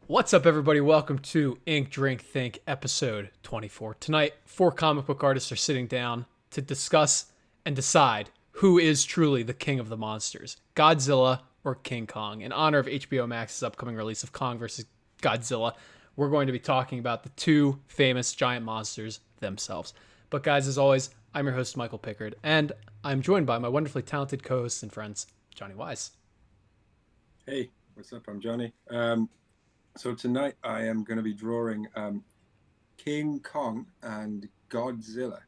What's up, everybody? Welcome to Ink Drink Think episode 24. Tonight, four comic book artists are sitting down to discuss and decide who is truly the king of the monsters, Godzilla or King Kong. In honor of HBO Max's upcoming release of Kong vs. Godzilla, we're going to be talking about the two famous giant monsters themselves. But guys, as always, I'm your host, Michael Pickard, and I'm joined by my wonderfully talented co-hosts and friends, Johnny Wise. Hey, what's up? I'm Johnny. So tonight I am going to be drawing King Kong and Godzilla.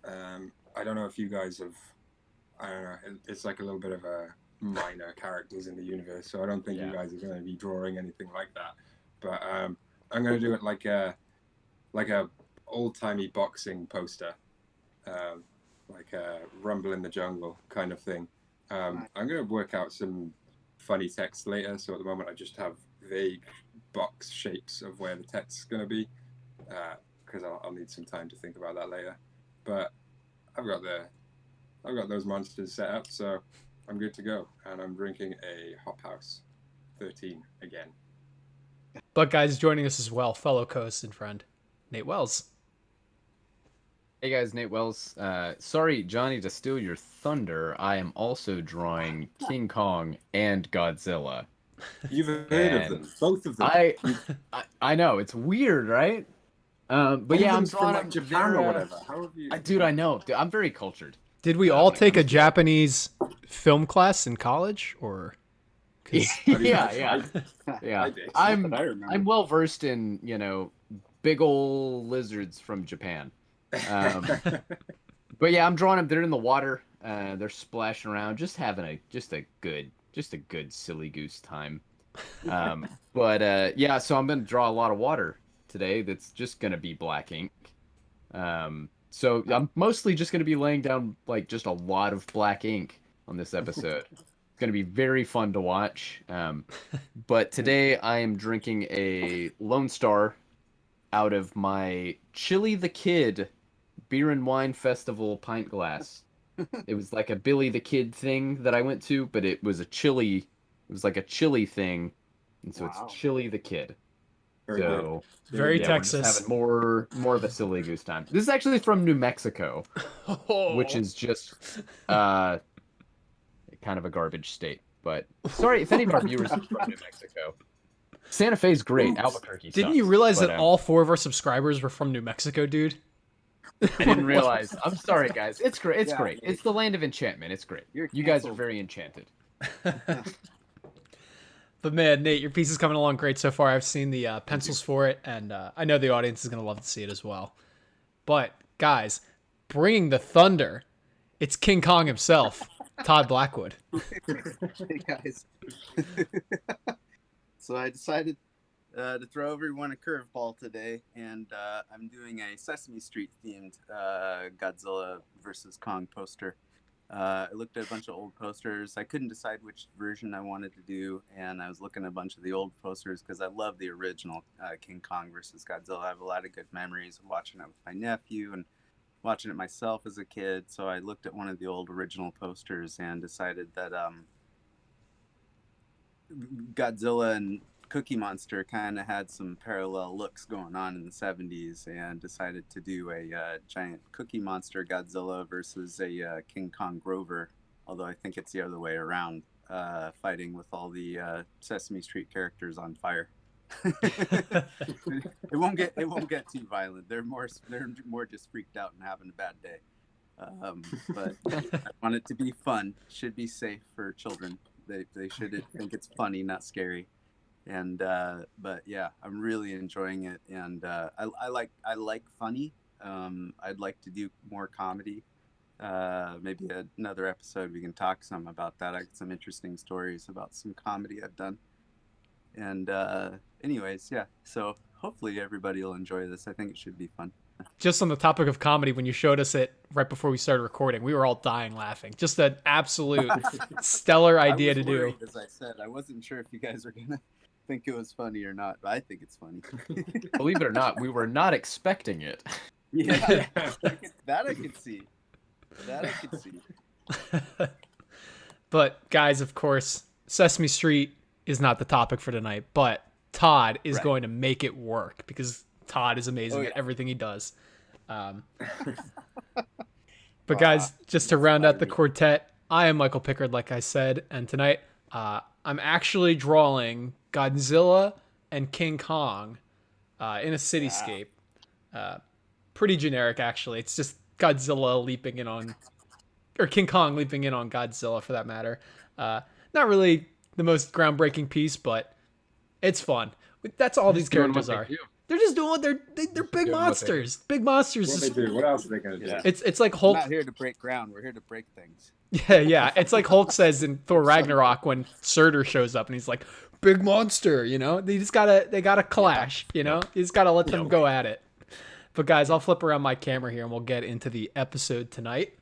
I don't know if you guys have, I don't know, it's like a little bit of a minor characters in the universe, so I don't think you guys are going to be drawing anything like that. But I'm going to do it like a old-timey boxing poster, like a Rumble in the Jungle kind of thing. I'm going to work out some funny text later, so at the moment I just have vague box shapes of where the text is going to be, because I'll need some time to think about that later. But I've got those monsters set up, so I'm good to go. And I'm drinking a Hop House 13 again. But guys, joining us as well, fellow co-host and friend, Nate Wells. Hey guys, Nate Wells. Sorry, Johnny, to steal your thunder. I am also drawing King Kong and Godzilla. You've heard of them, both of them. I know, it's weird, right? But yeah, I'm drawing from like Japan or whatever. How have you? Dude, I know. Dude, I'm very cultured. Did we all take a Japanese film class in college, or? Yeah. I did. I'm well versed in big ol' lizards from Japan. But yeah, I'm drawing them. They're in the water. They're splashing around, just having a good silly goose time. Yeah, so I'm gonna draw a lot of water today. That's just gonna be black ink. So I'm mostly just gonna be laying down like just a lot of black ink on this episode. It's gonna be very fun to watch. But today I am drinking a Lone Star out of my Chili the Kid beer and wine festival pint glass. It was like a Billy the Kid thing that I went to, but it was like a chili thing, and so It's Chili the Kid. Very Texas. We're just having more of a silly goose time. This is actually from New Mexico, which is just kind of a garbage state. But sorry if any of our viewers are from New Mexico. Santa Fe's great. Albuquerque. Didn't you realize that all four of our subscribers were from New Mexico, dude? I didn't realize. I'm sorry, guys. It's great. It's great. It's the land of enchantment. It's great. You guys are very enchanted. But man, Nate, your piece is coming along great so far. I've seen the pencils for it, and I know the audience is going to love to see it as well. But guys, bringing the thunder, it's King Kong himself, Todd Blackwood. Hey guys. So I decided to throw everyone a curveball today, and I'm doing a Sesame Street themed Godzilla versus Kong poster. I looked at a bunch of old posters. I couldn't decide which version I wanted to do, and I was looking at a bunch of the old posters because I love the original King Kong versus Godzilla. I have a lot of good memories of watching it with my nephew and watching it myself as a kid. So I looked at one of the old original posters and decided that Godzilla and Cookie Monster kind of had some parallel looks going on in the 70s, and decided to do a giant Cookie Monster Godzilla versus a King Kong Grover, although I think it's the other way around, fighting with all the Sesame Street characters on fire. It won't get too violent. They're more just freaked out and having a bad day. But I want it to be fun. Should be safe for children. They should think it's funny, not scary. And but yeah, I'm really enjoying it, and I like funny. I'd like to do more comedy. Maybe another episode we can talk some about that. I got some interesting stories about some comedy I've done. And anyways, yeah. So hopefully everybody will enjoy this. I think it should be fun. Just on the topic of comedy, when you showed us it right before we started recording, we were all dying laughing. Just an absolute stellar idea to do. As I said, I wasn't sure if you guys were gonna think it was funny or not, but I think it's funny. Believe it or not, we were not expecting it. Yeah, that I could see. But guys, of course, Sesame Street is not the topic for tonight, but Todd is Right. going to make it work because Todd is amazing Oh, yeah. at everything he does. But guys, just to round out the quartet, I am Michael Pickard, like I said, and tonight I'm actually drawing Godzilla and King Kong in a cityscape. Pretty generic, actually. It's just Godzilla leaping in on, or King Kong leaping in on Godzilla, for that matter. Not really the most groundbreaking piece, but it's fun. That's all these characters are. They're just doing what they're big monsters. Big monsters. What they do? What else are they gonna do? Yeah. It's like We're Hulk. not here to break ground. We're here to break things. Yeah. It's like Hulk says in Thor Ragnarok when Surtur shows up and he's like, "Big monster," you know. They gotta clash, you know. You just gotta let them go at it. But guys, I'll flip around my camera here and we'll get into the episode tonight.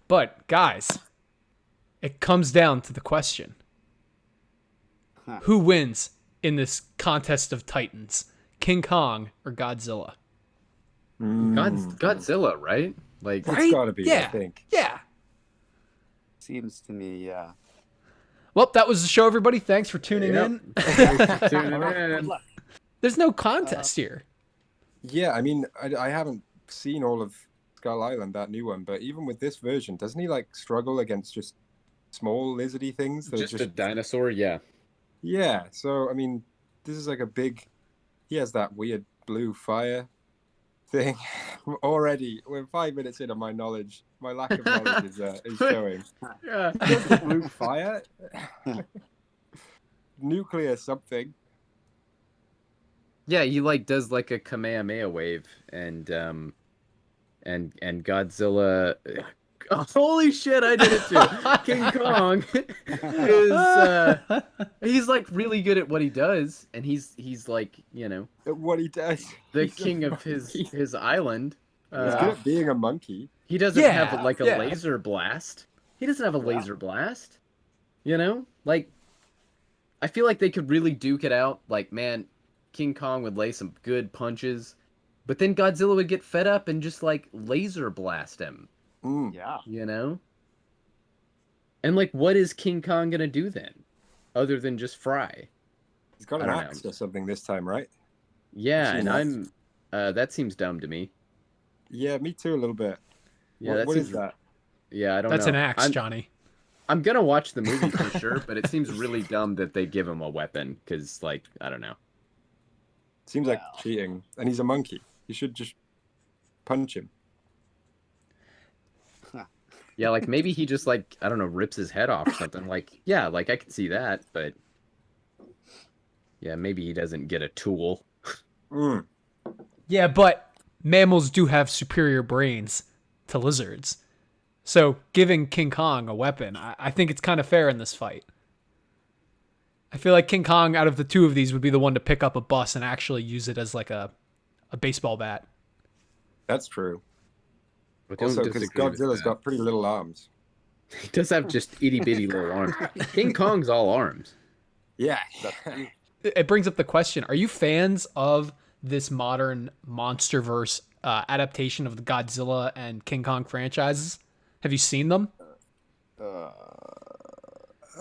But guys, it comes down to the question: who wins in this contest of titans, King Kong or Godzilla? Godzilla, right? Like, It's gotta be, Yeah. I think. Yeah. Seems to me, yeah. Well, that was the show, everybody. Thanks for tuning in. tuning in. There's no contest here. Yeah, I mean, I haven't seen all of Skull Island, that new one, but even with this version, doesn't he like struggle against just small lizardy things? That are Just a dinosaur, yeah. Yeah, so I mean, this is like a big. He has that weird blue fire thing. Already, we're 5 minutes into my knowledge. My lack of knowledge is showing. Yeah. Blue fire, nuclear something. Yeah, he like does like a Kamehameha wave, and Godzilla. Oh, holy shit! I did it too. King Kong is he's like really good at what he does, and he's like, you know, What he does. the He's a king of monkey. his island. He's good at being a monkey. He doesn't Yeah, have like a yeah. laser blast. He doesn't have a laser blast. You know, like I feel like they could really duke it out. Like, man, King Kong would lay some good punches, but then Godzilla would get fed up and just like laser blast him. Mm. Yeah. You know? And like, what is King Kong gonna do then, other than just fry? He's got I an don't axe know. or something this time, right? Yeah, Seen and that. I'm that seems dumb to me. Yeah, me too, a little bit. Yeah, What seems, is that? Yeah, I don't That's know. an axe, I'm, Johnny. I'm gonna watch the movie for sure, but it seems really dumb that they give him a weapon, because like, I don't know. Seems like Wow. cheating. And he's a monkey. You should just punch him. Yeah, like maybe he just like, I don't know, rips his head off or something. Like, yeah, like I could see that, but yeah, maybe he doesn't get a tool. Mm. Yeah, but mammals do have superior brains to lizards. So giving King Kong a weapon, I think it's kind of fair in this fight. I feel like King Kong, out of the two of these, would be the one to pick up a bus and actually use it as like a baseball bat. That's true. But don't Also, because disagree with Godzilla's that. got pretty little arms. He does have just itty bitty little arms. King Kong's all arms. Yeah. It brings up the question: are you fans of this modern MonsterVerse adaptation of the Godzilla and King Kong franchises? Have you seen them?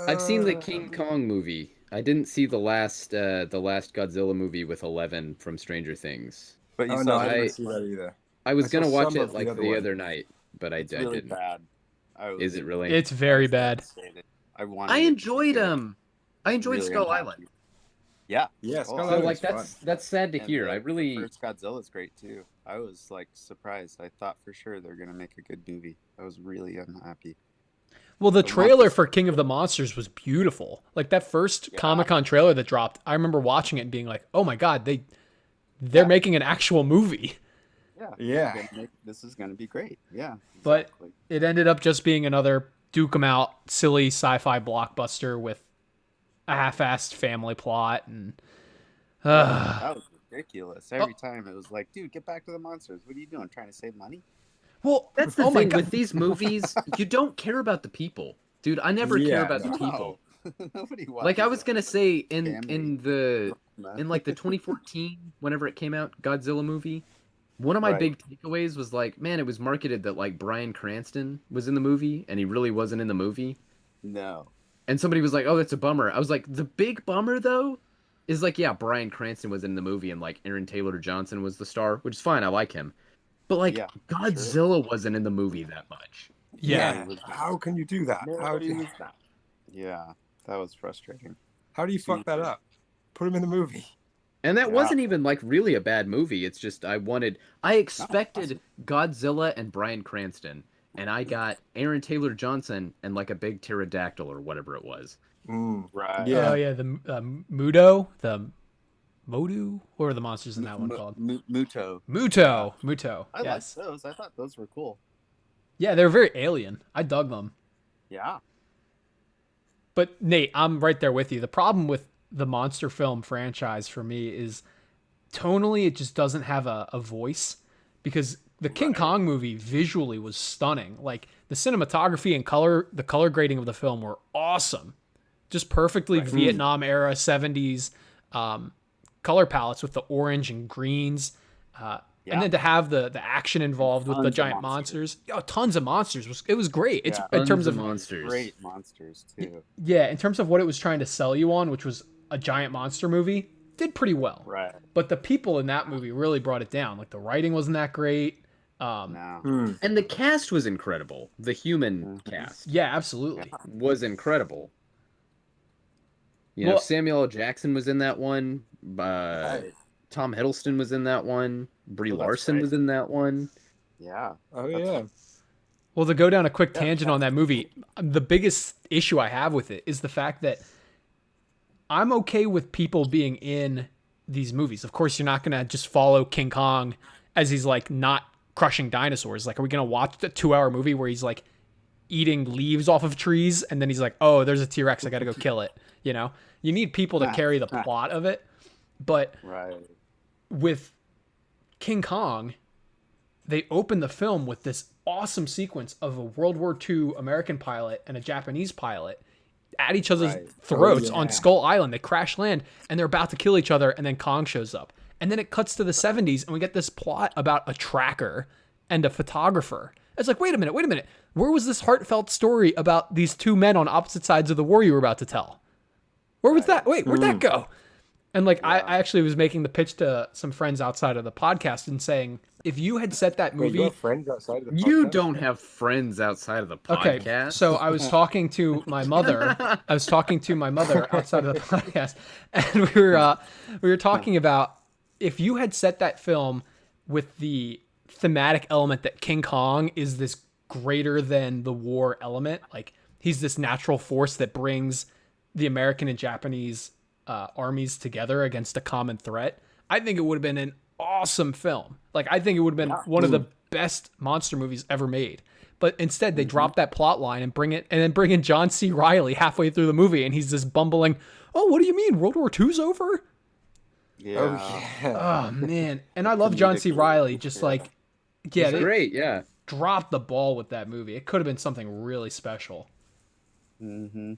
I've seen the King Kong movie. I didn't see the last Godzilla movie with 11 from Stranger Things. But you Oh, saw no, I I- didn't see that either. I was I saw gonna watch some it of the like other the one. other night, but I it's really didn't. bad. I was, Is it really? It's very bad. devastated. I wanted. I it to be enjoyed good. I enjoyed Really Skull unhappy. Island. Yeah. Yeah, Oh, Skull So Island's like fun. that's sad to And hear. the- I really The first Godzilla's great too. I was like surprised. I thought for sure they're gonna make a good movie. I was really unhappy. Well, the The trailer monsters- for King of the Monsters was beautiful. Like that first Yeah. Comic-Con trailer that dropped, I remember watching it and being like, "Oh my god, they're making an actual movie." Yeah. Yeah. they're gonna this is gonna be great. Yeah. But- Exactly. It ended up just being another duke 'em out silly sci-fi blockbuster with a half-assed family plot and That was ridiculous. Every time it was like, dude, get back to the monsters. What are you doing? Trying to save money? well, that's the oh my thing god. with these movies. You don't care about the people, dude. I never care Yeah, about the no. people. Nobody watches. Like I was that. gonna say in Family. like the 2014 whenever it came out Godzilla movie, one of my Right. big takeaways was like, man, it was marketed that like Bryan Cranston was in the movie and he really wasn't in the movie. No. And somebody was like, oh, that's a bummer. I was like, the big bummer though is like, yeah, Bryan Cranston was in the movie and like Aaron Taylor Johnson was the star, which is fine. I like him. But like Yeah, Godzilla wasn't in the movie that much. Yeah. How can you do that? Yeah, that was frustrating. How do you fuck that up? Put him in the movie. And that Yeah. wasn't even like really a bad movie. It's just I expected Godzilla and Bryan Cranston, and I got Aaron Taylor Johnson and like a big pterodactyl or whatever it was. Right. Yeah. Oh yeah, the Mudo, the Modu. What were the monsters in that one called? Muto. Muto. I Yes. liked those. I thought those were cool. Yeah, they were very alien. I dug them. Yeah. But Nate, I'm right there with you. The problem with the monster film franchise for me is tonally it just doesn't have a voice, because the King Kong movie visually was stunning. Like the cinematography and the color grading of the film were awesome. Just perfectly Vietnam era 70s color palettes with the orange and greens. And then to have the action involved with the Tons of giant monsters. tons of monsters. It was great. It's Yeah. in terms of monsters. Great monsters too. yeah, in terms of what it was trying to sell you on, which was a giant monster movie, did pretty well. Right. But the people in that movie really brought it down. Like the writing wasn't that great. No. And the cast was incredible. The human cast Yeah, absolutely. was incredible. You know, Well- Samuel L. Jackson was in that one. Right. Tom Hiddleston was in that one. Brie Oh, that's Larson right. was in that one. Yeah. Oh yeah. Well, to go down a quick tangent on that movie, the biggest issue I have with it is the fact that I'm okay with people being in these movies. Of course, you're not going to just follow King Kong as he's like not crushing dinosaurs. Like, are we going to watch the 2-hour movie where he's like eating leaves off of trees and then he's like, oh, there's a T-Rex, I got to go kill it. You know, you need people to carry the plot of it. But Right. with King Kong, they open the film with this awesome sequence of a World War II American pilot and a Japanese pilot at each other's Right. throats Oh, on yeah. Skull Island. They crash land and they're about to kill each other, and then Kong shows up. And then it cuts to the 70s and we get this plot about a tracker and a photographer. It's like, wait a minute. Where was this heartfelt story about these two men on opposite sides of the war you were about to tell? Where was that? Wait, where'd that go? And like, I actually was making the pitch to some friends outside of the podcast and saying, if you had set that Wait, movie, you have friends outside of the You podcast? don't have friends outside of the podcast. okay, so I was talking to my mother. Outside of the podcast, and we were talking about if you had set that film with the thematic element that King Kong is this greater than the war element, like he's this natural force that brings the American and Japanese armies together against a common threat, I think it would have been an awesome film. Like, I think it would have been one of the best monster movies ever made. But instead, they drop that plot line and bring in John C. Reilly halfway through the movie, and he's just bumbling, "Oh, what do you mean? World War II's over?" Yeah. Oh yeah. Oh man, and I love John C. Reilly. Just like, yeah, It's they great, yeah. dropped the ball with that movie. It could have been something really special. Mm-hmm.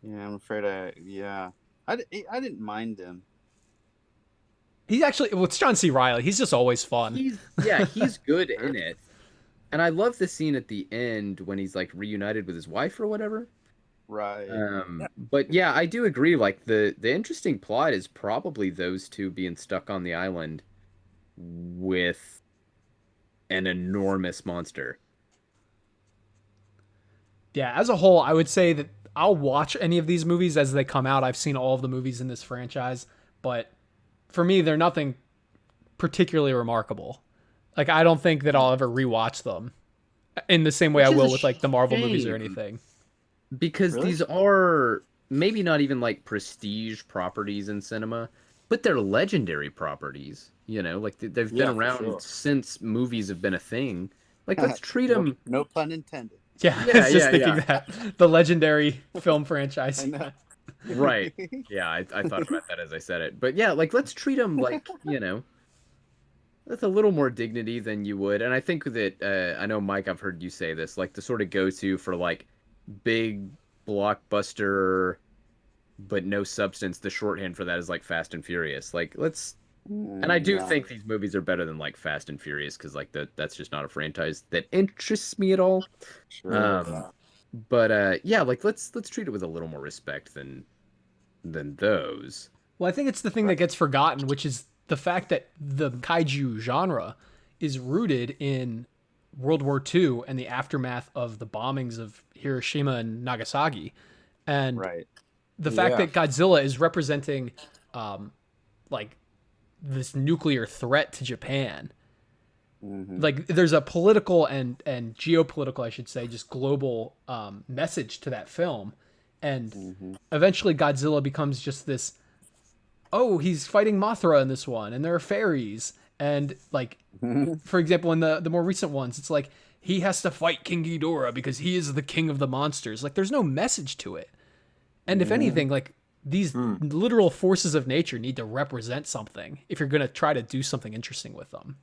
Yeah, I'm afraid I didn't mind him. He's actually, well, it's John C. Reilly. He's just always fun. He's good in it. And I love the scene at the end when he's like reunited with his wife or whatever. Right. But yeah, I do agree. Like the interesting plot is probably those two being stuck on the island with an enormous monster. Yeah, as a whole, I would say that I'll watch any of these movies as they come out. I've seen all of the movies in this franchise, but for me, they're nothing particularly remarkable. Like, I don't think that I'll ever rewatch them in the same way I Which is will a with like the Marvel movies or shame. anything. Because Really? these are maybe not even like prestige properties in cinema, but they're legendary properties. You know, like they've Yeah, been for around sure. since movies have been a thing. Like, let's treat them. No pun intended. Yeah, I Yeah, was just yeah, thinking yeah. that. The legendary film franchise. I know. Right. Yeah, I thought about that as I said it. But yeah, like, let's treat them like, you know, with a little more dignity than you would. And I think that, I know, Mike, I've heard you say this, like the sort of go-to for like big blockbuster, but no substance. The shorthand for that is like Fast and Furious. Like, let's, and I do Yeah. think these movies are better than like Fast and Furious because like that's just not a franchise that interests me at all. Sure. But yeah, like let's treat it with a little more respect than those. Well, I think it's the thing that gets forgotten, which is the fact that the kaiju genre is rooted in World War II and the aftermath of the bombings of Hiroshima and Nagasaki. And Right. the fact Yeah. that Godzilla is representing like this nuclear threat to Japan. Like there's a political and geopolitical, I should say, just global message to that film. And eventually Godzilla becomes just this, oh, he's fighting Mothra in this one, and there are fairies. And like, for example, in the more recent ones, it's like he has to fight King Ghidorah because he is the king of the monsters. Like there's no message to it. And if anything, like these literal forces of nature need to represent something if you're going to try to do something interesting with them.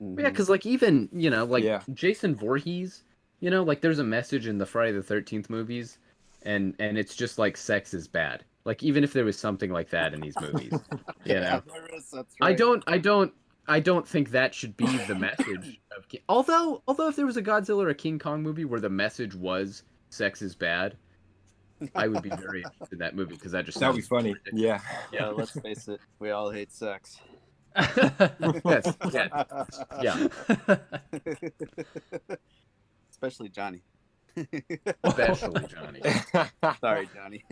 Yeah, because like even like Yeah. Jason Voorhees, like there's a message in the Friday the 13th movies, and it's just like sex is bad. Like even if there was something like that in these movies, There is, that's I right. don't think that should be the message of although if there was a Godzilla or a King Kong movie where the message was sex is bad, I would be very interested in that movie because that just That'd be sounds funny. ridiculous. Yeah. Yeah, let's face it. We all hate sex. Yes, yeah. Especially Johnny. Especially Johnny. Sorry, Johnny.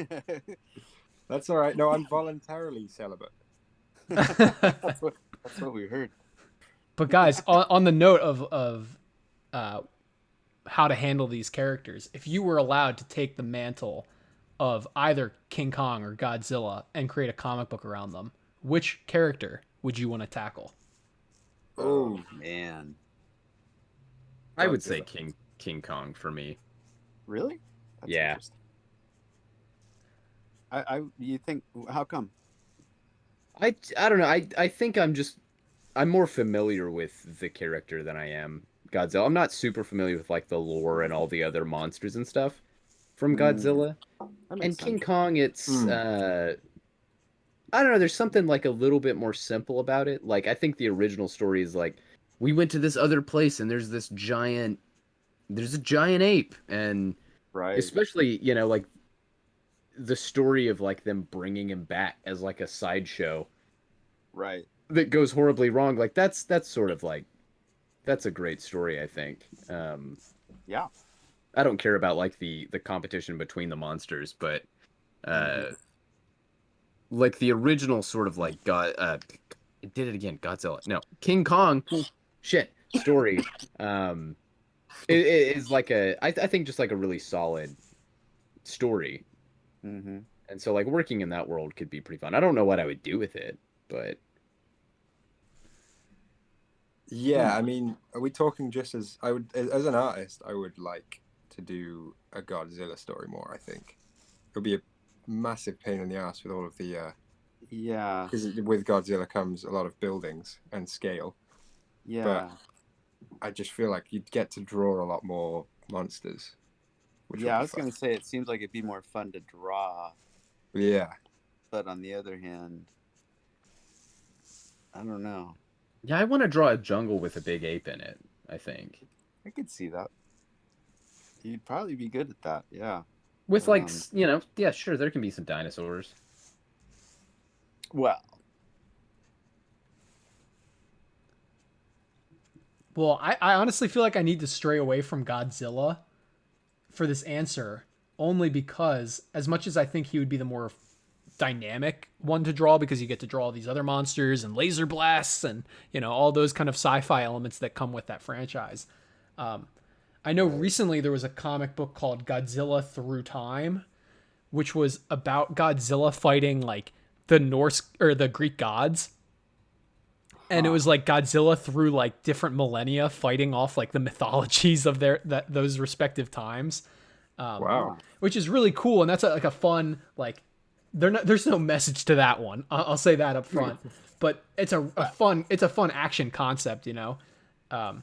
That's all right. No, I'm voluntarily celibate. that's what we heard. But guys, on the note of how to handle these characters, if you were allowed to take the mantle of either King Kong or Godzilla and create a comic book around them, which character would you want to tackle? Oh, Man. I would say Godzilla. King Kong for me. Really? That's Yeah. interesting. You think, how come? I don't know. I think I'm more familiar with the character than I am Godzilla. I'm not super familiar with like the lore and all the other monsters and stuff from Godzilla. That makes And King sense. Kong, it's I don't know, there's something like a little bit more simple about it. Like I think the original story is like we went to this other place and there's a giant ape, and Right. especially, like the story of like them bringing him back as like a sideshow Right. that goes horribly wrong. Like that's sort of like that's a great story, I think. Yeah. I don't care about like the competition between the monsters, but like the original sort of like it did it again, Godzilla. No, King Kong shit story it is like I think just like a really solid story. Mm-hmm. And so like working in that world could be pretty fun. I don't know what I would do with it, but yeah. I mean, are we talking just as I would, as an artist, I would like to do a Godzilla story more. I think it would be a massive pain in the ass with all of the Yeah. because with Godzilla comes a lot of buildings and scale. Yeah. I just feel like you'd get to draw a lot more monsters. Which Yeah, I would was be going to say it seems like it'd be more fun to draw, fun. Yeah. but on the other hand, I don't know. yeah, I want to draw a jungle with a big ape in it, I think. I could see that. You'd probably be good at that. Yeah. With like, Um, yeah, sure, there can be some dinosaurs. Well, Well, I honestly feel like I need to stray away from Godzilla for this answer, only because as much as I think he would be the more dynamic one to draw because you get to draw all these other monsters and laser blasts and all those kind of sci-fi elements that come with that franchise. I know recently there was a comic book called Godzilla Through Time, which was about Godzilla fighting like the Norse or the Greek gods. And it was like Godzilla through like different millennia fighting off like the mythologies of those respective times. Wow. Which is really cool, and that's like a fun like. There's no message to that one. I'll say that up front, but it's a fun action concept, I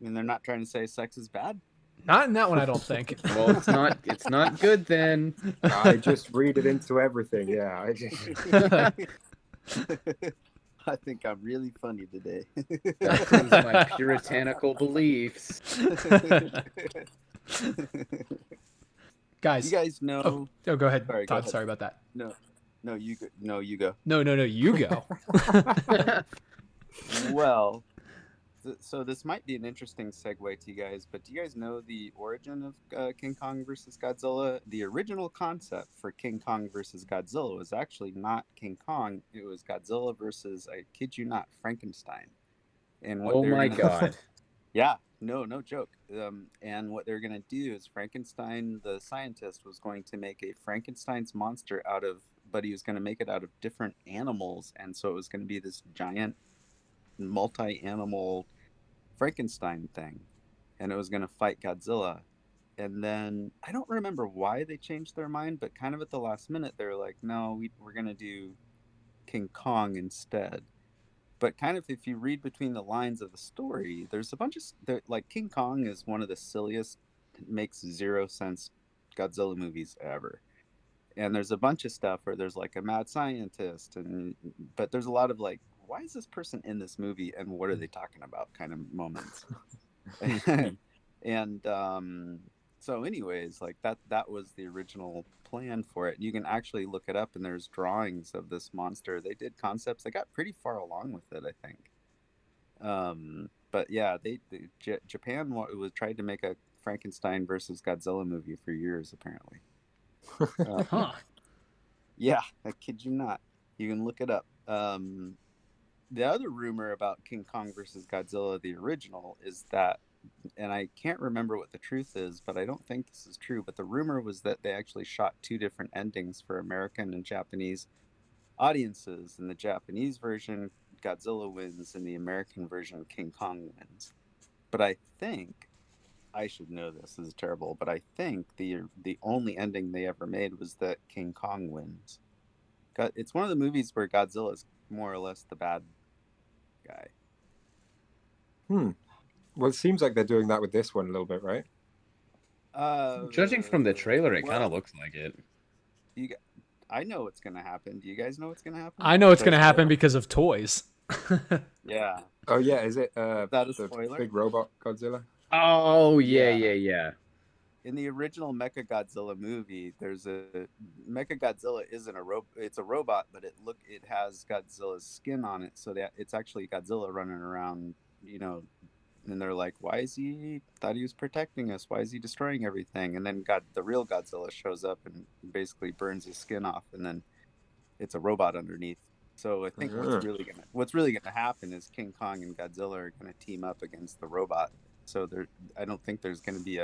mean, they're not trying to say sex is bad. Not in that one, I don't think. Well, it's not good then. I just read it into everything. Yeah. I just. I think I'm really funny today. That proves my puritanical beliefs. Guys, You guys know. oh, go ahead, Sorry, go Todd. ahead. Sorry about that. No, No, you go. No, you go. No, you go. Well, so this might be an interesting segue to you guys, but do you guys know the origin of King Kong versus Godzilla? The original concept for King Kong versus Godzilla was actually not King Kong. It was Godzilla versus, I kid you not, Frankenstein. And what Oh they're my gonna, god. yeah, no joke. And what they're gonna do is Frankenstein, the scientist, was going to make a Frankenstein's monster out of, but he was going to make it out of different animals, and so it was going to be this giant multi-animal Frankenstein thing, and it was going to fight Godzilla. And then I don't remember why they changed their mind, but kind of at the last minute they were like, no, we're going to do King Kong instead. But kind of if you read between the lines of the story, there's a bunch of like King Kong is one of the silliest, makes zero sense Godzilla movies ever. And there's a bunch of stuff where there's like a mad scientist, but there's a lot of like, why is this person in this movie and what are they talking about kind of moments. And so anyways, like that was the original plan for it. You can actually look it up and there's drawings of this monster. They did concepts. They got pretty far along with it, I think. But yeah, Japan was tried to make a Frankenstein versus Godzilla movie for years apparently. Huh. Yeah, I kid you not. You can look it up. The other rumor about King Kong versus Godzilla, the original, is that, and I can't remember what the truth is, but I don't think this is true, but the rumor was that they actually shot two different endings for American and Japanese audiences. In the Japanese version, Godzilla wins. In the American version, King Kong wins. But I think, I should know this is terrible, but I think the only ending they ever made was that King Kong wins. It's one of the movies where Godzilla is more or less the bad guy. Well, it seems like they're doing that with this one a little bit, right? Judging from the trailer, it well, kind of looks like it. I know what's gonna happen. Do you guys know what's gonna happen? I know it's going to happen because of toys. Yeah. Oh yeah, is it That a the spoiler? big robot Godzilla? Oh Yeah. yeah. In the original Mechagodzilla movie, there's a Mechagodzilla isn't a robot. It's a robot, but it has Godzilla's skin on it, so that it's actually Godzilla running around, and they're like, why is he, thought he was protecting us, why is he destroying everything? And then the real Godzilla shows up and basically burns his skin off, and then it's a robot underneath. So I think what's really gonna happen is King Kong and Godzilla are gonna team up against the robot. So I don't think there's gonna be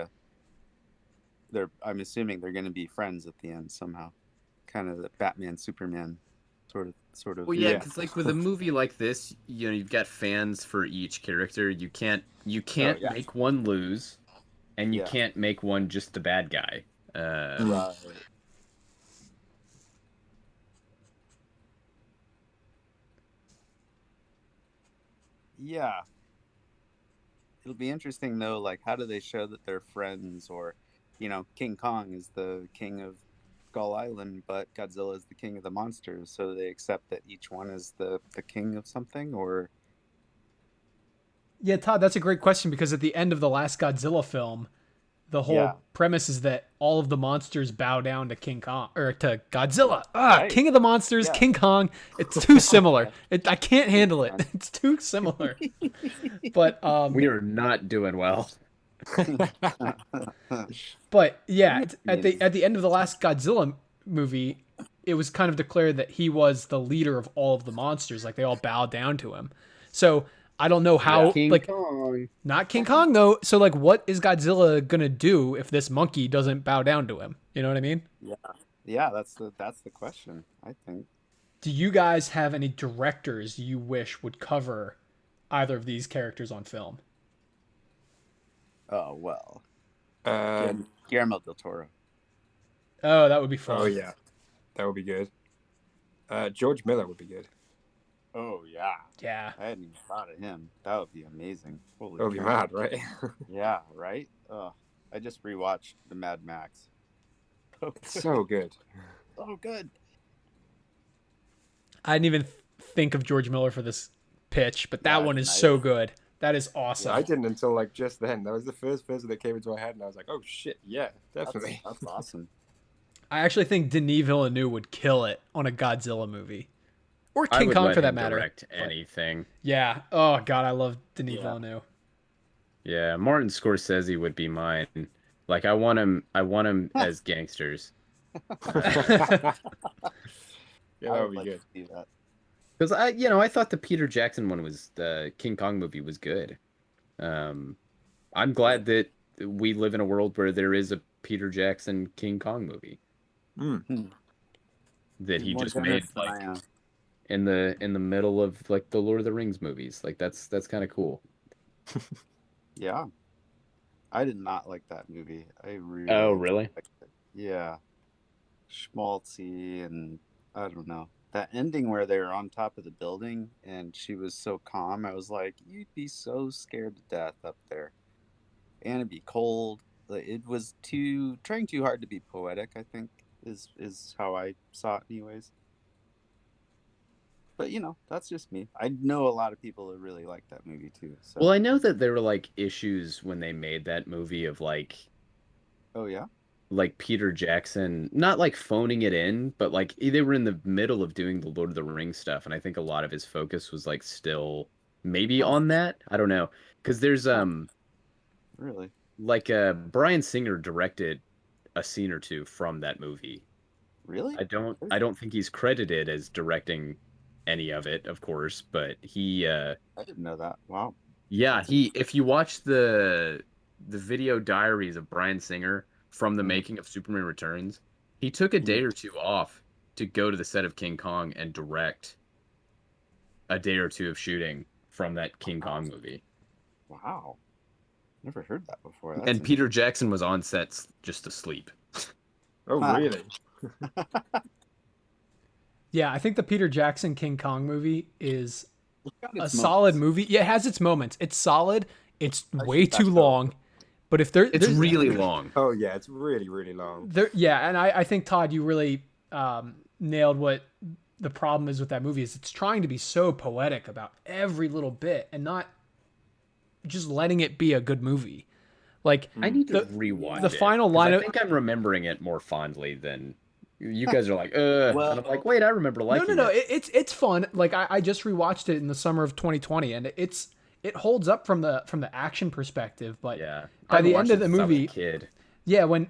I'm assuming they're gonna be friends at the end somehow, kind of the Batman Superman sort of. Well, yeah, because like with a movie like this, you've got fans for each character. You can't make one lose, and you can't make one just the bad guy. Right. Yeah. It'll be interesting though, like how do they show that they're friends? Or, King Kong is the king of Skull Island, but Godzilla is the king of the monsters. So do they accept that each one is the king of something, or? Yeah, Todd, that's a great question because at the end of the last Godzilla film, the whole premise is that all of the monsters bow down to King Kong or to Godzilla. Right. King of the monsters, Yeah. King Kong. It's too similar. I can't handle it. It's too similar. But We are not doing well. but yeah, at the end of the last Godzilla movie, it was kind of declared that he was the leader of all of the monsters. Like they all bowed down to him. So I don't know how, King like, Kong. not King Kong though. So like, what is Godzilla gonna do if this monkey doesn't bow down to him? You know what I mean? Yeah. That's the question, I think. Do you guys have any directors you wish would cover either of these characters on film? Oh well, Um, Guillermo del Toro. Oh, that would be fun. oh yeah, that would be good. George Miller would be good. Oh yeah. Yeah. I hadn't even thought of him. That would be amazing. Holy That would be cow. mad, right? Yeah, right? I just rewatched the Mad Max. So good. Oh, good. I didn't even think of George Miller for this pitch, but that Yeah, one is nice. so good. That is awesome. I didn't until like just then. That was the first person that came into my head, and I was like, "Oh shit, yeah, definitely." That's awesome. I actually think Denis Villeneuve would kill it on a Godzilla movie, or I King would Kong let for that him matter. direct anything. Yeah. Oh God, I love Denis Yeah. Villeneuve. Yeah, Martin Scorsese would be mine. Like I want him as gangsters. Yeah, I that would would be like good. to see that. Because I thought the Peter Jackson one was the King Kong movie was good. I'm glad that we live in a world where there is a Peter Jackson King Kong movie Mm. that He's he more just generous made than like I am. in the middle of like the Lord of the Rings movies. Like that's kind of cool. Yeah, I did not like that movie. I Oh, really really? liked it. Yeah, schmaltzy, and I don't know. That ending where they were on top of the building and she was so calm, I was like, you'd be so scared to death up there. And it'd be cold. Like, it was trying too hard to be poetic, I think, is how I saw it anyways. But that's just me. I know a lot of people that really like that movie too. Well, So, I know that there were like issues when they made that movie of oh yeah, like Peter Jackson, not like phoning it in, but like they were in the middle of doing the Lord of the Rings stuff, and I think a lot of his focus was like still maybe huh, on that. I don't know, because there's huh, really, like Bryan Singer directed a scene or two from that movie. really. I don't think he's credited as directing any of it, of course, but he I didn't know that. Wow, yeah, that's he if you watch the video diaries of Bryan Singer from the mhm. making of Superman Returns, he took a day Mhm. or two off to go to the set of King Kong and direct a day or two of shooting from that King Wow, Kong movie. wow. Never heard that before. That's And Peter interesting. Jackson was on sets just asleep. Oh, Huh. really? Yeah, I think the Peter Jackson King Kong movie is It's got a its solid moments. movie. Yeah, it has its moments. It's solid. It's I way should too fast forward. long, but if there It's there's really long. Oh, yeah, it's really, really long. there yeah, and I think Todd, you really nailed what the problem is with that movie is it's trying to be so poetic about every little bit and not just letting it be a good movie. Like I need to the rewatch the it final because line I of think I'm remembering it more fondly than you guys are like, and I'm like, Well, wait, I remember liking no, it. it's fun. Like I just rewatched it in the summer of 2020 and it holds up from the action perspective, but Yeah, I by haven't the end watched of it the since I was a movie, kid. yeah, when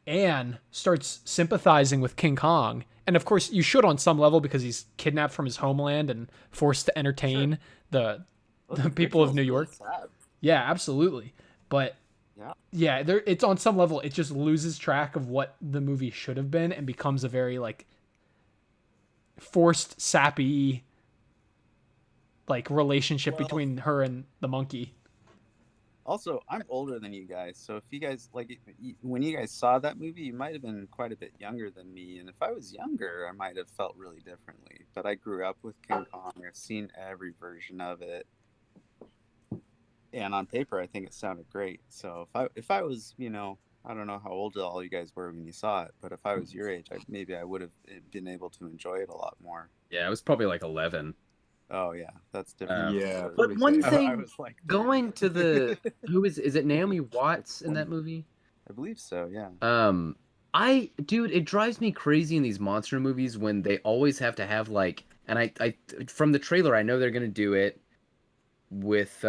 Anne starts sympathizing with King Kong, and of course you should on some level because he's kidnapped from his homeland and forced to sure. entertain the Well, the the people of original's New really York. sad. Yeah, absolutely. But Yeah. yeah, it's on some level it just loses track of what the movie should have been and becomes a very like forced sappy like relationship Well, between her and the monkey. also, I'm older than you guys, so if you guys when you guys saw that movie, you might have been quite a bit younger than me, and if I was younger, I might have felt really differently. But I grew up with King Kong. I've seen every version of it, and on paper, I think it sounded great. So if I was, I don't know how old all you guys were when you saw it, but if I was your age, maybe I would have been able to enjoy it a lot more. Yeah, it was probably like 11. Oh yeah, that's different. Um, Yeah, For but probably one same. I thing, was like going to 30. the who is it Naomi Watts in that movie? I believe so. Yeah. Um, dude, it drives me crazy in these monster movies when they always have to have like, and I from the trailer, I know they're gonna do it with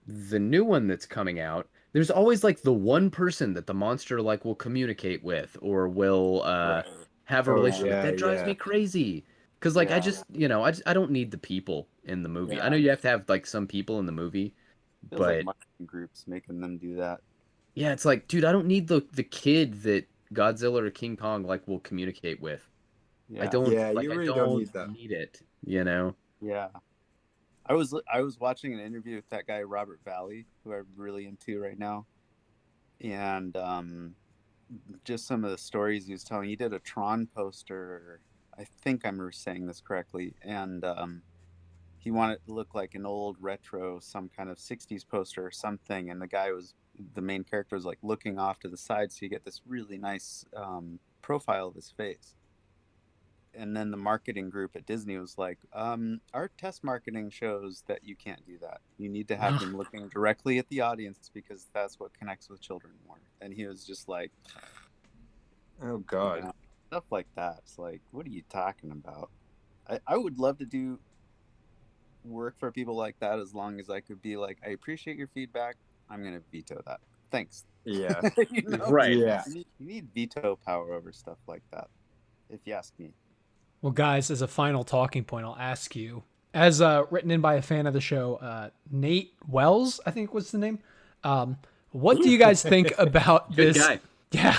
the new one that's coming out. There's always like the one person that the monster like will communicate with or will Right. have a Oh, relationship with. yeah, That drives yeah. me crazy. Cause like I Yeah. just I don't need the people in the movie. I know Yeah. you have to have like some people in the movie, Feels like but marketing groups making them do that. yeah, it's like, dude, I don't need the kid that Godzilla or King Kong like will communicate with. Yeah. Yeah, Like you I really don't don't need that. need it, you know? Yeah. I was watching an interview with that guy Robert Valley, who I'm really into right now, and just some of the stories he was telling. He did a Tron poster. I think I'm saying this correctly, and he wanted it to look like an old retro, some kind of '60s poster or something. And the main character was like looking off to the side, so you get this really nice profile of his face. And then the marketing group at Disney was like, our test marketing shows that you can't do that. You need to have him looking directly at the audience because that's what connects with children more. And he was just like, Oh You God. know, stuff like that. It's like, what are you talking about? I would love to do work for people like that as long as I could be like, I appreciate your feedback. I'm gonna veto that. Thanks. Yeah. You know, Right. Yeah. you need veto power over stuff like that, if you ask me. Well, guys, as a final talking point, I'll ask you, as written in by a fan of the show, Nate Wells, I think was the name. What do you guys think about Good this? guy. Yeah.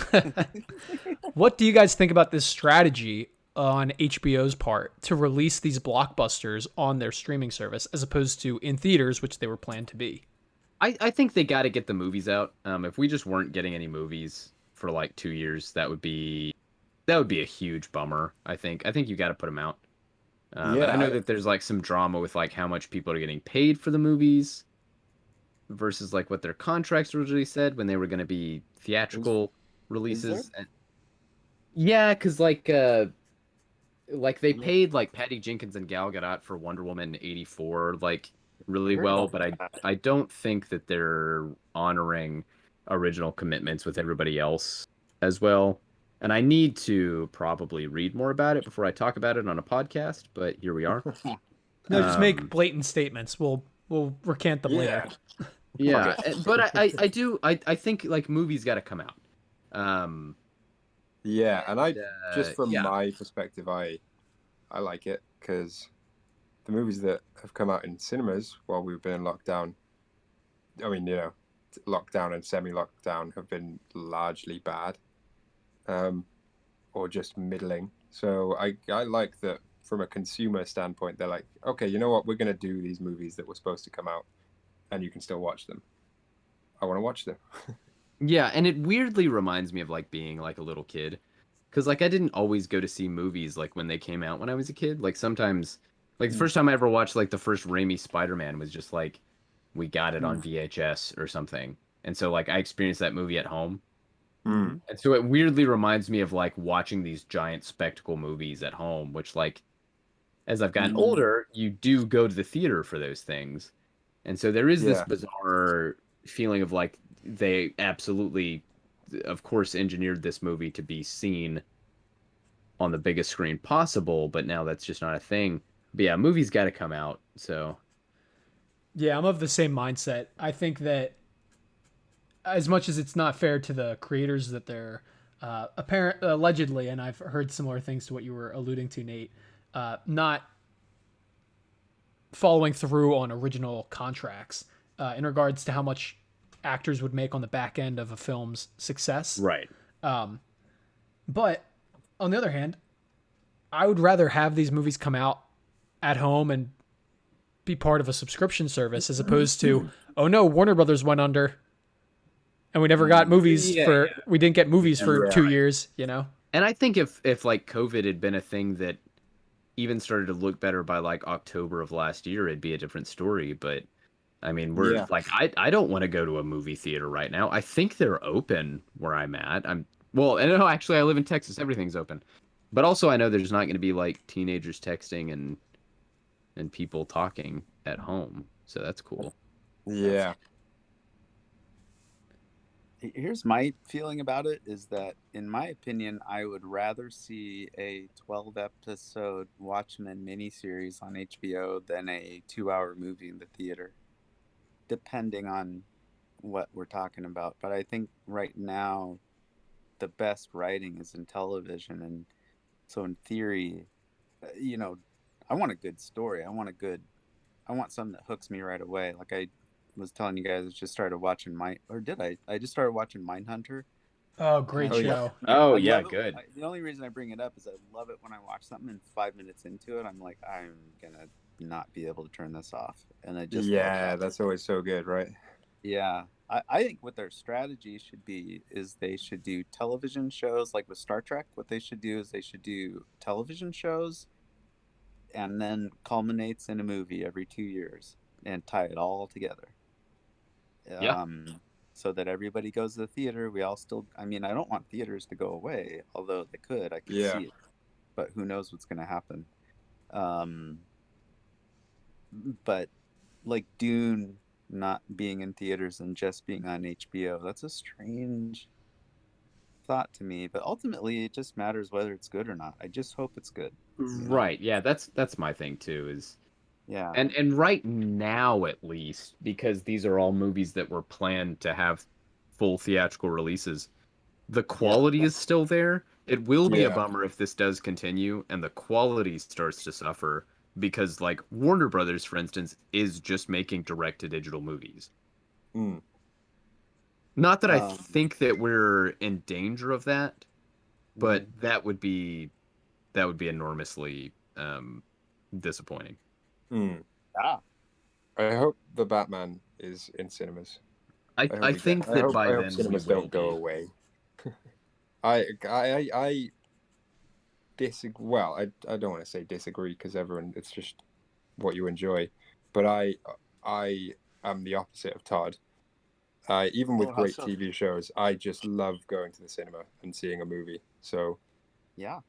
What do you guys think about this strategy on HBO's part to release these blockbusters on their streaming service as opposed to in theaters, which they were planned to be? I think they got to get the movies out. If we just weren't getting any movies for like 2 years, that would be a huge bummer. I think you got to put them out. And I Yeah. know that there's like some drama with like how much people are getting paid for the movies versus like what their contracts originally said when they were going to be theatrical Is there? releases. And yeah, because like they Yeah, paid like Patty Jenkins and Gal Gadot for Wonder Woman 84 like really I heard well, about but I that. I don't think that they're honoring original commitments with everybody else as well. And I need to probably read more about it before I talk about it on a podcast, but here we are. No, just make Um, blatant statements. We'll recant them later. Yeah. yeah, Okay. but I think like movies got to come out. Um, Yeah, and I just from yeah, my perspective, I like it because the movies that have come out in cinemas while we've been in lockdown, I mean, lockdown and semi-lockdown have been largely bad, um, or just middling. So I like that from a consumer standpoint, they're like, okay, you know what, we're gonna do these movies that were supposed to come out, and you can still watch them. I want to watch them. yeah, and it weirdly reminds me of like being like a little kid. Because like I didn't always go to see movies like when they came out when I was a kid. Like sometimes like the Mm. first time I ever watched like the first Raimi Spider-Man was just like we got it on Mm. VHS or something. And so like I experienced that movie at home. Mm. And so it weirdly reminds me of like watching these giant spectacle movies at home, which like as I've gotten Mm. older, you do go to the theater for those things. And so there is this Yeah, bizarre feeling of like they absolutely of course engineered this movie to be seen on the biggest screen possible, but now that's just not a thing. But yeah, movies got to come out. So Yeah, I'm of the same mindset. I think that as much as it's not fair to the creators that they're apparent allegedly, and I've heard similar things to what you were alluding to, Nate, not following through on original contracts in regards to how much actors would make on the back end of a film's success. right. But on the other hand, I would rather have these movies come out at home and be part of a subscription service as opposed to, oh no, Warner Brothers went under and we never got movies Yeah, for we didn't get movies for Yeah. 2 years, you know? And I think if like COVID had been a thing that even started to look better by like October of last year, it'd be a different story. But I mean, we're yeah, like I don't want to go to a movie theater right now. I think they're open where I'm at. I'm well, and no, actually I live in Texas. Everything's open. But also I know there's not going to be like teenagers texting and people talking at home. So that's cool. yeah. Here's my feeling about it is that, in my opinion, I would rather see a 12 episode Watchmen miniseries on HBO than a 2 hour movie in the theater, depending on what we're talking about. But I think right now, the best writing is in television. And so, in theory, you know, I want a good story. I want something that hooks me right away. Like I was telling you guys, I just started watching I just started watching Mindhunter, Oh, and I great Oh yeah. show. Oh I yeah, love it. good. The only reason I bring it up is I love it when I watch something and 5 minutes into it, I'm like, I'm gonna not be able to turn this off, and I just love Yeah, that. that's always so good, right? Yeah, I think what their strategy should be is they should do television shows like with Star Trek. What they should do is they should do television shows and then culminates in a movie every 2 years and tie it all together. Yeah. So that everybody goes to the theater. We all still, I mean, I don't want theaters to go away, although they could. I could Yeah. see it, but who knows what's going to happen. Um, but like Dune not being in theaters and just being on HBO, that's a strange thought to me, but ultimately it just matters whether it's good or not. I just hope it's good. You know? Right. Yeah, that's my thing too, is Yeah. and right now at least, because these are all movies that were planned to have full theatrical releases, the quality is still there. It will be a Yeah. bummer if this does continue and the quality starts to suffer because like Warner Brothers, for instance, is just making direct to digital movies. Mm. Not that I Um, think that we're in danger of that, but mhm. that would be enormously disappointing. Mm. Yeah. I hope the Batman is in cinemas. I I hope I we get. think that by I hope then we cinemas will don't go be. away. I disagree. Well, I don't want to say disagree because everyone, it's just what you enjoy. But I am the opposite of Todd. Even with Oh, how great so? TV shows, I just love going to the cinema and seeing a movie. So Yeah.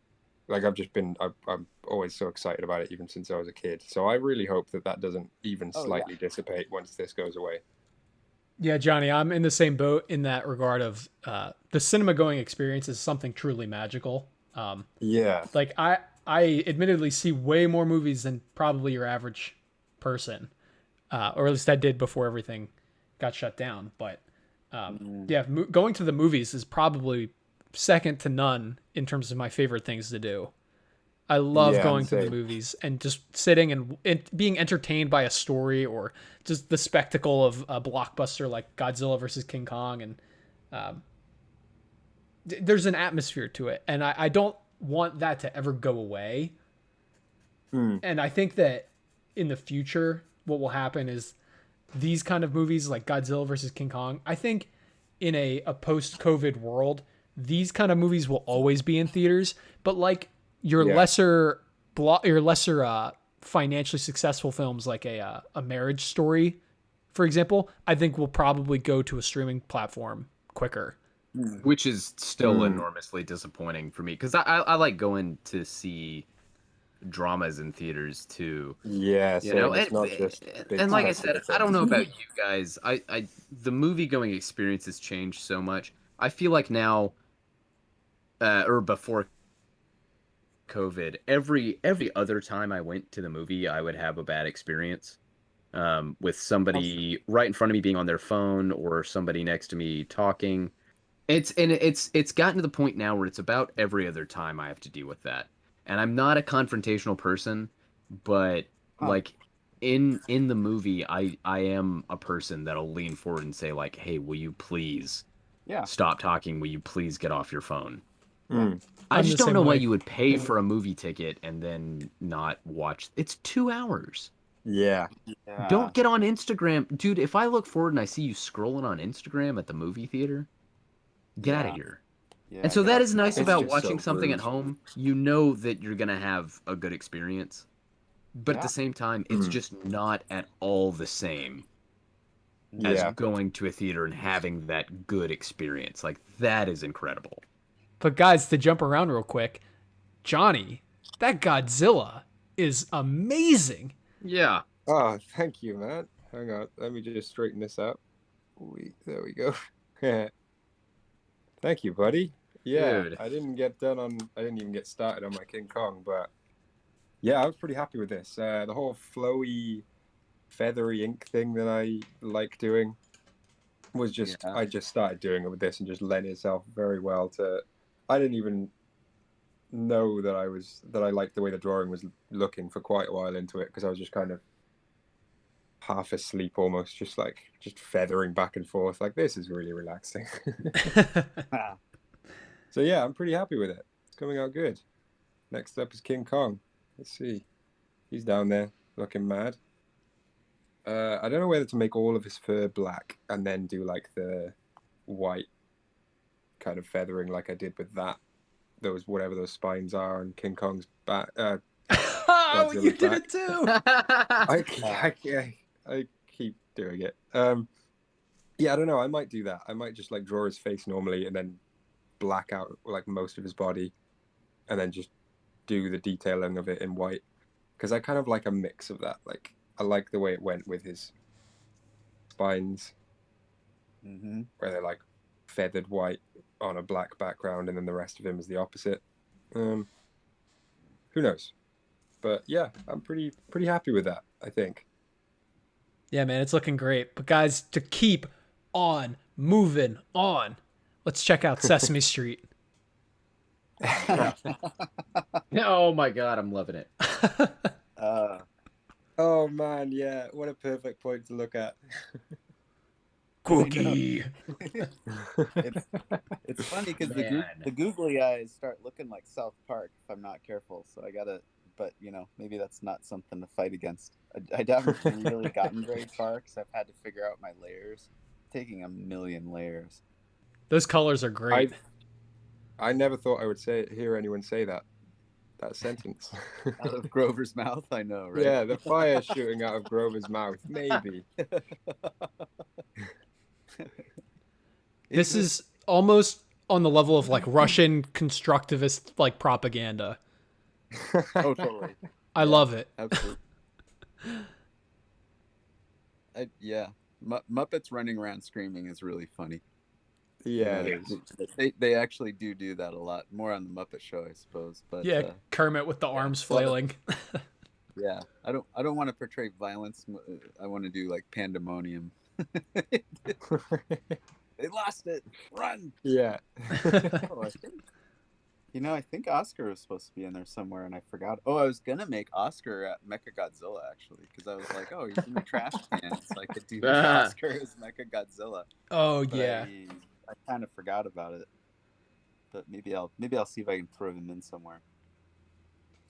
like I'm always so excited about it, even since I was a kid. So I really hope that that doesn't even Oh, yeah. slightly dissipate once this goes away. Yeah, Johnny, I'm in the same boat in that regard of the cinema going experience is something truly magical. Yeah, Like I admittedly see way more movies than probably your average person, or at least I did before everything got shut down. But Mm. yeah, going to the movies is probably second to none in terms of my favorite things to do. I love yeah, going to the same. movies and just sitting and being entertained by a story or just the spectacle of a blockbuster like Godzilla versus King Kong. And um, there's an atmosphere to it. And I don't want that to ever go away. Mm, And I think that in the future, what will happen is these kind of movies like Godzilla versus King Kong, I think in a post COVID world, these kind of movies will always be in theaters. But like your yeah, lesser financially successful films like a Marriage Story, for example, I think will probably go to a streaming platform quicker. Mm. Which is still mm, enormously disappointing for me because I like going to see dramas in theaters too, yeah, you know. same. It's not just big And like I spectacle said, I don't know things. about you guys. I the movie going experience has changed so much. I feel like now, or before COVID, every other time I went to the movie, I would have a bad experience. With somebody right in front of me being on their phone or somebody next to me talking. It's gotten to the point now where it's about every other time I have to deal with that. And I'm not a confrontational person, but Huh. like in the movie, I am a person that'll lean forward and say like, "Hey, will you please Yeah. stop talking? Will you please get off your phone?" Yeah. Mm, I I'm just the don't same know why way. you would pay for a movie ticket and then not watch. It's 2 hours. yeah, Yeah. Don't get on Instagram. Dude, if I look forward and I see you scrolling on Instagram at the movie theater, get out of Yeah. here. And Yeah. so Get that off is your nice it's about phone. just watching so something at rude. home. You know that you're going to have a good experience. But at Yeah. the same time, it's Mm, just not at all the same as Mhm. yeah, going to a theater and having that good experience. Like, that is incredible. But guys, to jump around real quick, Johnny, that Godzilla is amazing. Yeah. oh, thank you, man. Hang on, let me just straighten this up. There we go. Thank you, buddy. Yeah, Dude. I didn't even get started on my King Kong, but yeah, I was pretty happy with this. The whole flowy, feathery ink thing that I like doing was just, Yeah. I just started doing it with this and just lent itself very well to, I didn't even know that I liked the way the drawing was looking for quite a while into it because I was just kind of half asleep almost, just feathering back and forth. Like, this is really relaxing. Ah. So yeah, I'm pretty happy with it. It's coming out good. Next up is King Kong. Let's see. He's down there looking mad. I don't know whether to make all of his fur black and then do like the white kind of feathering like I did with that. Those whatever those spines are on King Kong's back, Oh, you Godzilla's did back. it too. I, Ah. I keep doing it. Yeah, I don't know. I might do that. I might just like draw his face normally and then black out like most of his body, and then just do the detailing of it in white. Because I kind of like a mix of that. Like I like the way it went with his spines, Mhm. where they're like feathered white on a black background, and then the rest of him is the opposite. Who knows? But yeah, I'm pretty happy with that, I think. Yeah, man, it's looking great. But guys, to keep on moving on, let's check out Sesame Street. Oh my god, I'm loving it. Oh man, yeah, what a perfect point to look at. Cookie. It's funny because Man. the googly eyes start looking like South Park if I'm not careful. So I gotta, but maybe that's not something to fight against. I haven't really gotten very far because I've had to figure out my layers, taking a million layers. Those colors are great. I never thought I would hear anyone say that sentence. Out of Grover's mouth, I know, right? Yeah, the fire shooting out of Grover's mouth, maybe. This is almost on the level of like Russian constructivist like propaganda. Oh, totally. I love it. Absolutely. Yeah, Muppets running around screaming is really funny. Yeah, it is. They actually do that a lot more on the Muppet Show, I suppose. But Yeah, Kermit with the arms flailing. yeah, I don't want to portray violence. I want to do like pandemonium. They lost it. Run. Yeah. I think Oscar was supposed to be in there somewhere, and I forgot. Oh, I was gonna make Oscar at Mechagodzilla actually, because I was like, oh, he's in the trash can, so I could do Oscar as Mechagodzilla. Oh But yeah. I kind of forgot about it. But maybe I'll see if I can throw him in somewhere.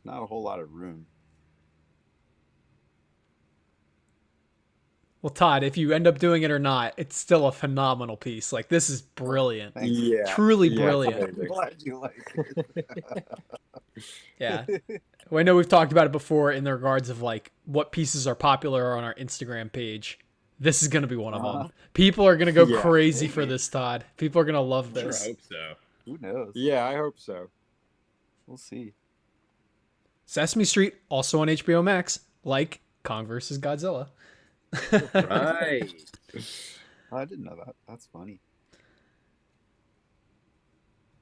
Not a whole lot of room. Well, Todd, if you end up doing it or not, it's still a phenomenal piece. Like, this is brilliant. Yeah. Truly Yeah, brilliant. I'm glad you like it. Yeah. Well, I know we've talked about it before in the regards of like what pieces are popular on our Instagram page. This is going to be one of them. People are going to go Yeah, crazy for this, Todd. People are going to love Sure this. hope so. Who knows? Yeah, I hope so. We'll see. Sesame Street, also on HBO Max, like Kong vs. Godzilla. Right. Oh, I didn't know that. That's funny.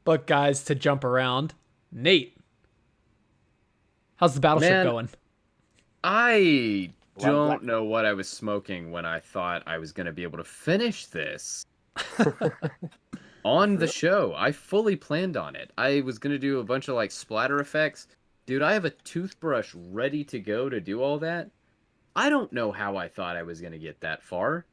But guys, to jump around, Nate, how's the battleship Man. going? I Lot of don't black- know what I was smoking when I thought I was going to be able to finish this on the show. I fully planned on it. I was going to do a bunch of like splatter effects. Dude, I have a toothbrush ready to go to do all that. I don't know how I thought I was going to get that far.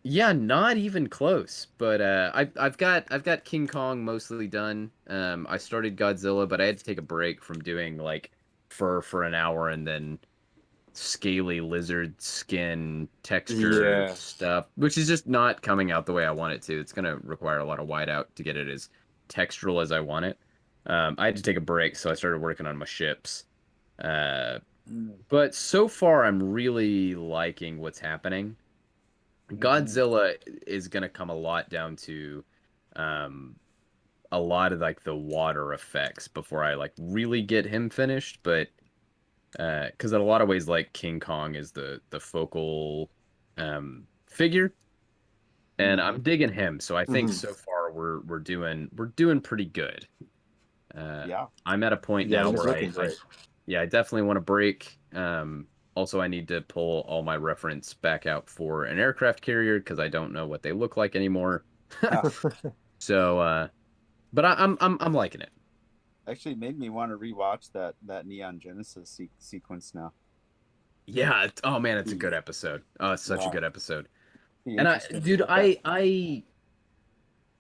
Yeah, not even close. But I've got King Kong mostly done. I started Godzilla, but I had to take a break from doing like fur for an hour and then scaly lizard skin texture stuff, which is just not coming out the way I want it to. It's gonna require a lot of whiteout to get it as textural as I want it. I had to take a break, so I started working on my ships. But so far, I'm really liking what's happening. Godzilla is gonna come a lot down to a lot of like the water effects before I like really get him finished, but because in a lot of ways like King Kong is the focal figure, and I'm digging him, so I think so far we're doing pretty good. Yeah. I'm at a point Yeah, now it's where looking great. I definitely want to break. Also, I need to pull all my reference back out for an aircraft carrier because I don't know what they look like anymore. So, but I'm liking it. Actually, made me want to rewatch that Neon Genesis sequence now. Yeah. Oh man, it's a good episode. Oh, it's such a Yeah. good episode. Be And interesting to dude, look at.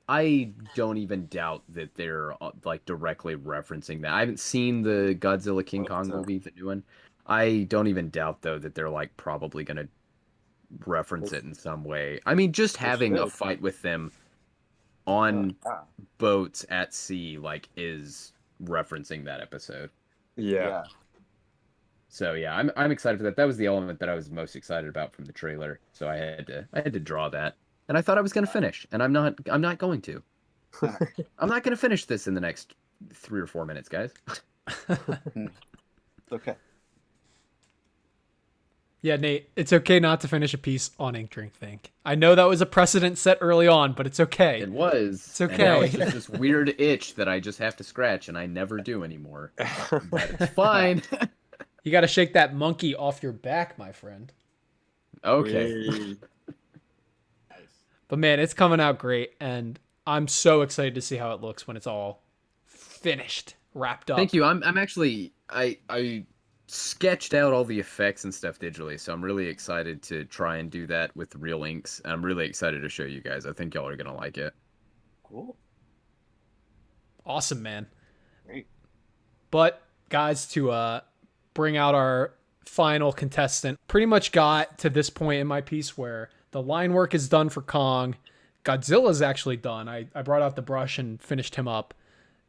I don't even doubt that they're like directly referencing that. I haven't seen the Godzilla King Kong movie, the new one. I don't even doubt though that they're like probably gonna reference it in some way. I mean, just having a should. fight with them on Yeah. boats at sea like is referencing that episode. Yeah. So yeah, I'm excited for that. That was the element that I was most excited about from the trailer. So I had to draw that. And I thought I was going to finish, and I'm not going to. I'm not going to finish this in the next 3 or 4 minutes, guys. It's okay. Yeah, Nate, it's okay not to finish a piece on Ink Drink Think. I know that was a precedent set early on, but it's okay. It was. It's And now okay. it's just this weird itch that I just have to scratch, and I never do anymore. But it's fine. You got to shake that monkey off your back, my friend. Okay. Whee! But man, it's coming out great, and I'm so excited to see how it looks when it's all finished, wrapped up. Thank you. I'm actually I sketched out all the effects and stuff digitally, so I'm really excited to try and do that with real inks. I'm really excited to show you guys. I think y'all are gonna like it. Cool. Awesome, man. Great. But guys, to bring out our final contestant, pretty much got to this point in my piece where the line work is done for Kong. Godzilla's actually done. I brought out the brush and finished him up.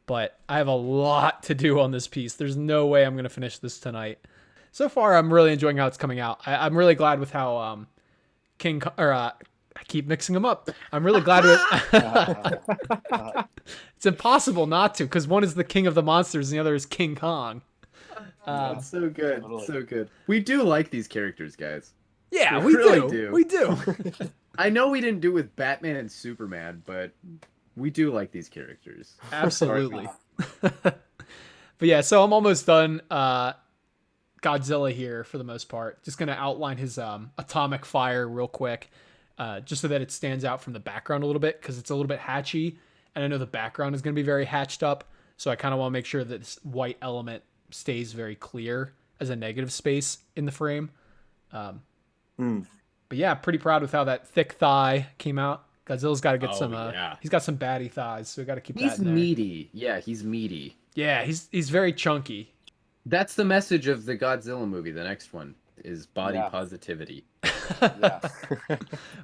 But I have a lot to do on this piece. There's no way I'm going to finish this tonight. So far, I'm really enjoying how it's coming out. I'm really glad with how I keep mixing them up. I'm really glad with... It's impossible not to, because one is the king of the monsters and the other is King Kong. That's so good. Totally. So good. We do like these characters, guys. Yeah, We we really do. do. We do. I know we didn't do it with Batman and Superman, but we do like these characters. Absolutely. But yeah, so I'm almost done Godzilla here for the most part. Just going to outline his atomic fire real quick, just so that it stands out from the background a little bit, because it's a little bit hatchy, and I know the background is going to be very hatched up, so I kind of want to make sure that this white element stays very clear as a negative space in the frame. But yeah, pretty proud with how that thick thigh came out. Godzilla's got to get some. Yeah. He's got some baddie thighs, so we got to keep that He's in there. meaty. Yeah, he's meaty. Yeah, he's very chunky. That's the message of the Godzilla movie. The next one is body Yeah. positivity. Yeah.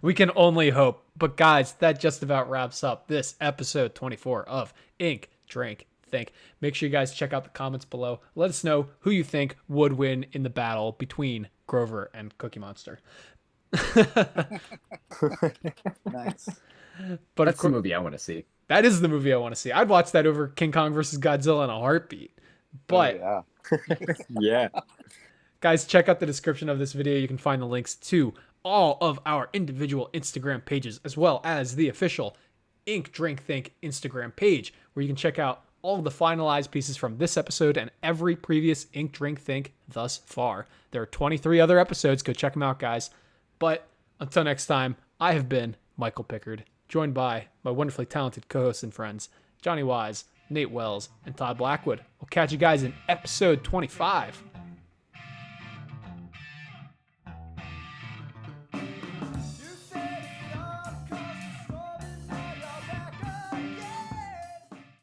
We can only hope. But guys, that just about wraps up this episode 24 of Ink, Drink, Think. Make sure you guys check out the comments below. Let us know who you think would win in the battle between Grover and Cookie Monster. Nice. But That's of the course, movie I want to see. that is the movie I want to see. I'd watch that over King Kong versus Godzilla in a heartbeat. But Oh, yeah. Yeah. guys, check out the description of this video. You can find the links to all of our individual Instagram pages, as well as the official Ink Drink Think Instagram page, where you can check out all of the finalized pieces from this episode and every previous Ink Drink Think thus far. There are 23 other episodes. Go check them out, guys. But until next time, I have been Michael Pickard, joined by my wonderfully talented co-hosts and friends, Johnny Wise, Nate Wells, and Todd Blackwood. We'll catch you guys in episode 25.